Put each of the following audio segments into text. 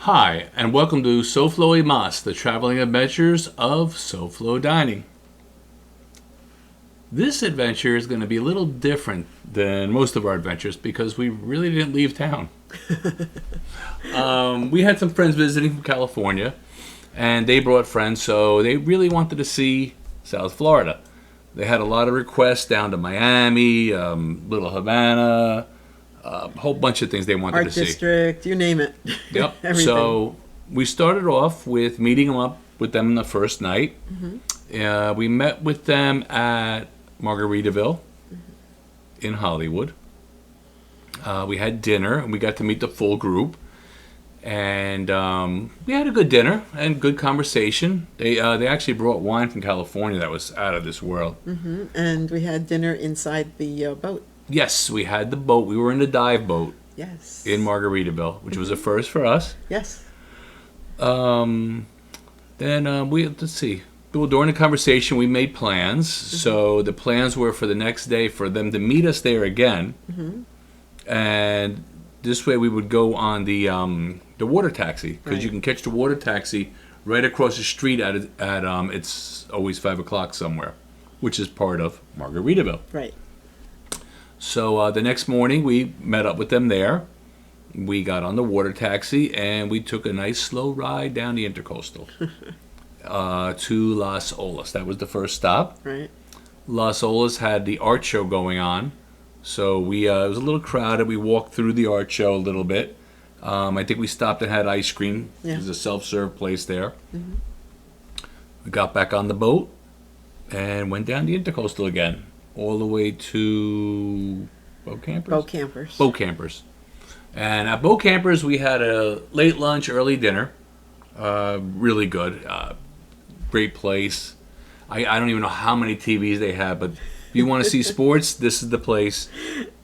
Hi, and welcome to SoFlo Y Mas, the traveling adventures of SoFloDining. This adventure is going to be a little different than most of our adventures because we really didn't leave town. We had some friends visiting from California, and they brought friends, so they really wanted to see South Florida. They had a lot of requests down to Miami, Little Havana, a whole bunch of things they wanted Art to see. District, you name it. Yep. Everything. So we started off with meeting them up with them the first night. Mm-hmm. We met with them at Margaritaville in Hollywood. We had dinner, and we got to meet the full group. And we had a good dinner and good conversation. They actually brought wine from California that was out of this world. Mm-hmm. And we had dinner inside the boat. Yes, we had the boat. We were in the dive boat. Yes. In Margaritaville, which was a first for us. Yes. Then let's see. Well, during the conversation, we made plans. Mm-hmm. So the plans were for the next day for them to meet us there again, and this way we would go on the water taxi because you can catch the water taxi right across the street at it's always 5:00 somewhere, which is part of Margaritaville. Right. So the next morning, we met up with them there. We got on the water taxi, and we took a nice slow ride down the Intercoastal to Las Olas. That was the first stop. Right. Las Olas had the art show going on. So it was a little crowded. We walked through the art show a little bit. I think we stopped and had ice cream. Yeah. There's a self-serve place there. Mm-hmm. We got back on the boat and went down the Intercoastal again. All the way to Boat Campers? Boat Campers. Boat Campers. And at Boat Campers, we had a late lunch, early dinner. Really good. Great place. I don't even know how many TVs they have, but if you want to see sports, this is the place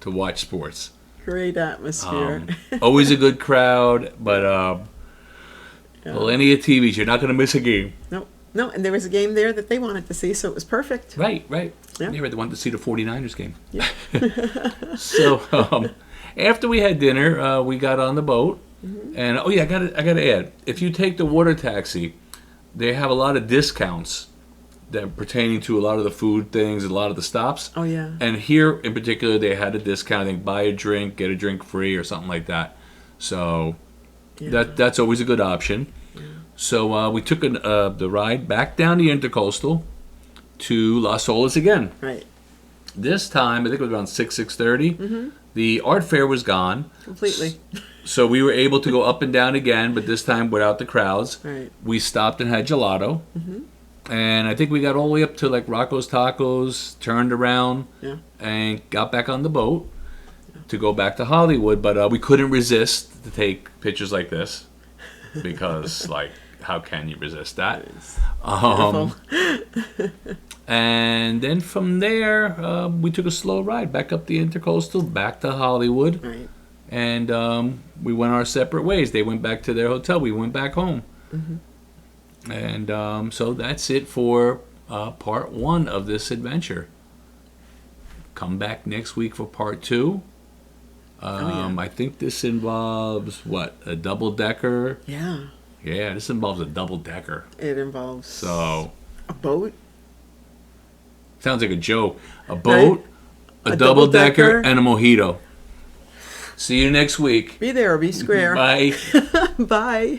to watch sports. Great atmosphere. Always a good crowd, but plenty of TVs. You're not going to miss a game. No, and there was a game there that they wanted to see, so it was perfect. Right. Yeah. They wanted to see the 49ers game. Yeah. So after we had dinner, we got on the boat. Mm-hmm. And, I got to add, if you take the water taxi, they have a lot of discounts that pertaining to a lot of the food things, a lot of the stops. Oh, yeah. And here, in particular, they had a discount. I think buy a drink, get a drink free or something like that. So that's always a good option. Yeah. So we took the ride back down the Intercoastal to Las Olas again. Right. This time, I think it was around 6:30. Mm-hmm. The art fair was gone. Completely. So we were able to go up and down again, but this time without the crowds. Right. We stopped and had gelato. Mm-hmm. And I think we got all the way up to like Rocco's Tacos, turned around, and got back on the boat to go back to Hollywood. But we couldn't resist to take pictures like this because, like, how can you resist that? And then from there, we took a slow ride back up the Intercoastal, back to Hollywood. Right. And we went our separate ways. They went back to their hotel. We went back home. Mm-hmm. And so that's it for part one of this adventure. Come back next week for part two. I think this involves, a double-decker? Yeah. Yeah, this involves a double-decker. It involves a boat. Sounds like a joke. A boat, a double-decker, and a mojito. See you next week. Be there or be square. Bye. Bye.